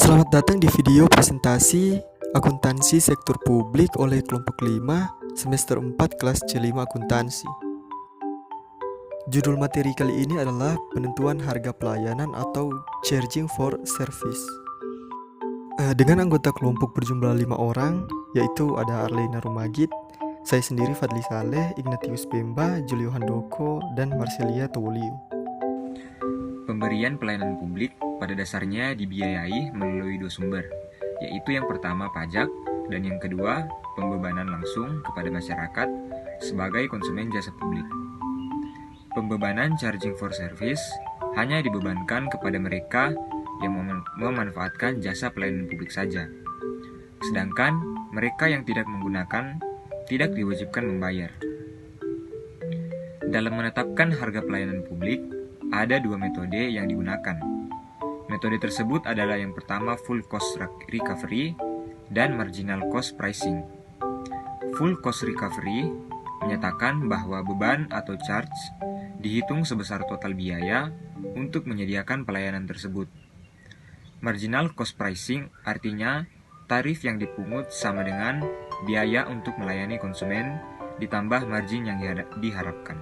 Selamat datang di video presentasi Akuntansi Sektor Publik oleh kelompok 5 semester 4 kelas C5 Akuntansi. Judul materi kali ini adalah penentuan harga pelayanan atau charging for service. Dengan anggota kelompok berjumlah 5 orang, yaitu ada Arlena Rumagit, saya sendiri Fadli Saleh, Ignatius Pemba, Julio Handoko, dan Marcelia Towolio. Pemberian pelayanan publik pada dasarnya dibiayai melalui dua sumber, yaitu yang pertama pajak dan yang kedua pembebanan langsung kepada masyarakat sebagai konsumen jasa publik. Pembebanan charging for service hanya dibebankan kepada mereka yang memanfaatkan jasa pelayanan publik saja, sedangkan mereka yang tidak menggunakan tidak diwajibkan membayar. Dalam menetapkan harga pelayanan publik, ada dua metode yang digunakan. Metode tersebut adalah yang pertama full cost recovery dan marginal cost pricing. Full cost recovery menyatakan bahwa beban atau charge dihitung sebesar total biaya untuk menyediakan pelayanan tersebut. Marginal cost pricing artinya tarif yang dipungut sama dengan biaya untuk melayani konsumen ditambah margin yang diharapkan.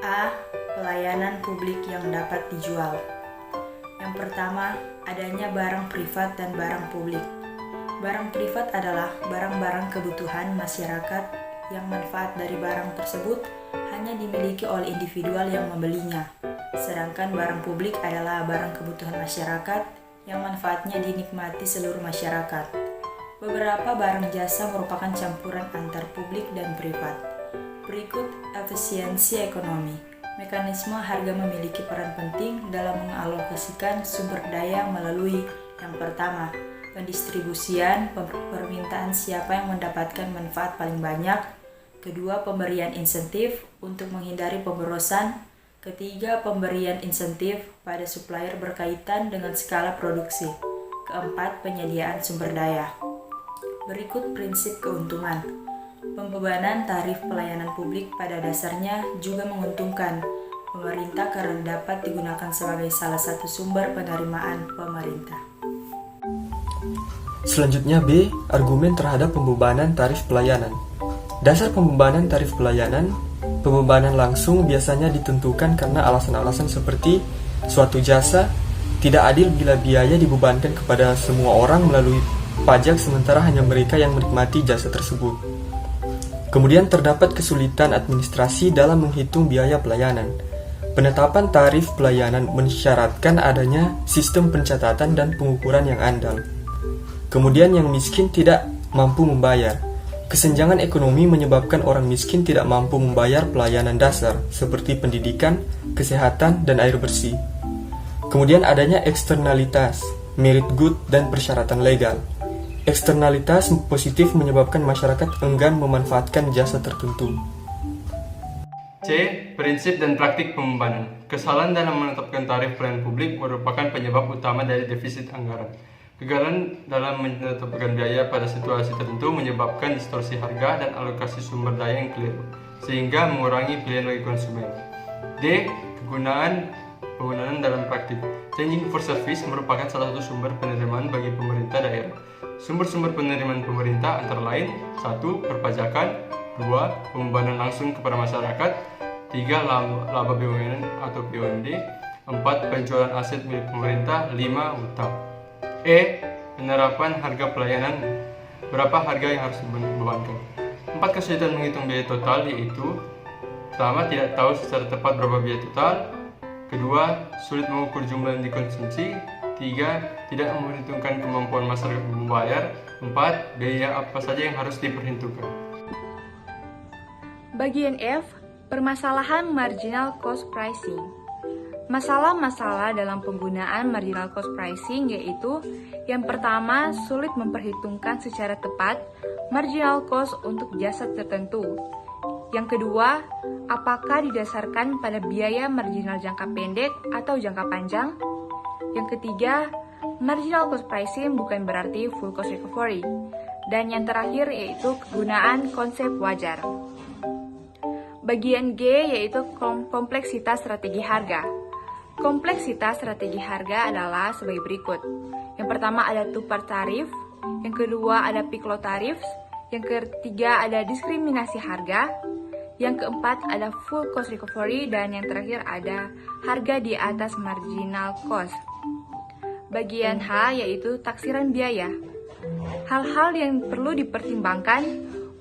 A. Pelayanan publik yang dapat dijual. Yang pertama, adanya barang privat dan barang publik. Barang privat adalah barang-barang kebutuhan masyarakat yang manfaat dari barang tersebut hanya dimiliki oleh individual yang membelinya. Sedangkan barang publik adalah barang kebutuhan masyarakat yang manfaatnya dinikmati seluruh masyarakat. Beberapa barang jasa merupakan campuran antar publik dan privat. Berikut efisiensi ekonomi. Mekanisme harga memiliki peran penting dalam mengalokasikan sumber daya melalui yang pertama, pendistribusian, permintaan siapa yang mendapatkan manfaat paling banyak. Kedua, pemberian insentif untuk menghindari pemborosan. Ketiga, pemberian insentif pada supplier berkaitan dengan skala produksi. Keempat, penyediaan sumber daya. Berikut prinsip keuntungan. Pembebanan tarif pelayanan publik pada dasarnya juga menguntungkan pemerintah karena dapat digunakan sebagai salah satu sumber penerimaan pemerintah. Selanjutnya B. Argumen terhadap pembebanan tarif pelayanan. Dasar pembebanan tarif pelayanan, pembebanan langsung biasanya ditentukan karena alasan-alasan seperti suatu jasa tidak adil bila biaya dibebankan kepada semua orang melalui pajak sementara hanya mereka yang menikmati jasa tersebut. Kemudian terdapat kesulitan administrasi dalam menghitung biaya pelayanan. Penetapan tarif pelayanan mensyaratkan adanya sistem pencatatan dan pengukuran yang andal. Kemudian yang miskin tidak mampu membayar. Kesenjangan ekonomi menyebabkan orang miskin tidak mampu membayar pelayanan dasar seperti pendidikan, kesehatan, dan air bersih. Kemudian adanya eksternalitas, merit good, dan persyaratan legal. Eksternalitas positif menyebabkan masyarakat enggan memanfaatkan jasa tertentu. C. Prinsip dan praktik pembebanan. Kesalahan dalam menetapkan tarif pelayanan publik merupakan penyebab utama dari defisit anggaran. Kegagalan dalam menetapkan biaya pada situasi tertentu menyebabkan distorsi harga dan alokasi sumber daya yang keliru, sehingga mengurangi pilihan bagi konsumen. D. Penggunaan dalam praktik. Charging for service merupakan salah satu sumber penerimaan bagi pemerintah daerah. Sumber-sumber penerimaan pemerintah antara lain 1. Perpajakan, 2. Pembebanan langsung kepada masyarakat, 3. Laba BUMN atau BUMD, 4. Penjualan aset milik pemerintah, 5. Utang. E. Penerapan harga pelayanan. Berapa harga yang harus dibebankan? 4 kesulitan menghitung biaya total yaitu: pertama, tidak tahu secara tepat berapa biaya total. Kedua, sulit mengukur jumlah yang dikonsumsi. 3. Tidak memperhitungkan kemampuan masyarakat membayar. 4. Biaya apa saja yang harus diperhitungkan. Bagian F, permasalahan marginal cost pricing. Masalah-masalah dalam penggunaan marginal cost pricing yaitu: yang pertama, sulit memperhitungkan secara tepat marginal cost untuk jasa tertentu. Yang kedua, apakah didasarkan pada biaya marginal jangka pendek atau jangka panjang? Yang ketiga, marginal cost pricing bukan berarti full cost recovery. Dan yang terakhir yaitu kegunaan konsep wajar. Bagian G yaitu kompleksitas strategi harga. Kompleksitas strategi harga adalah sebagai berikut. Yang pertama ada two-part tarif, yang kedua ada pick-low tarif, yang ketiga ada diskriminasi harga, yang keempat ada full cost recovery, dan yang terakhir ada harga di atas marginal cost. Bagian H yaitu taksiran biaya. Hal-hal yang perlu dipertimbangkan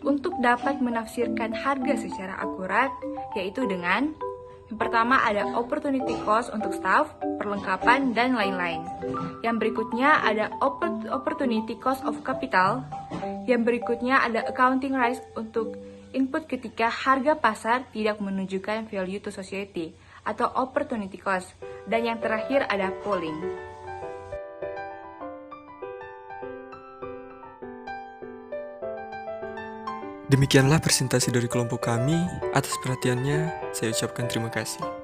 untuk dapat menafsirkan harga secara akurat yaitu dengan yang pertama ada opportunity cost untuk staff, perlengkapan, dan lain-lain. Yang berikutnya ada opportunity cost of capital. Yang berikutnya ada accounting risk untuk input ketika harga pasar tidak menunjukkan value to society atau opportunity cost. Dan yang terakhir ada pooling. Demikianlah presentasi dari kelompok kami. Atas perhatiannya, saya ucapkan terima kasih.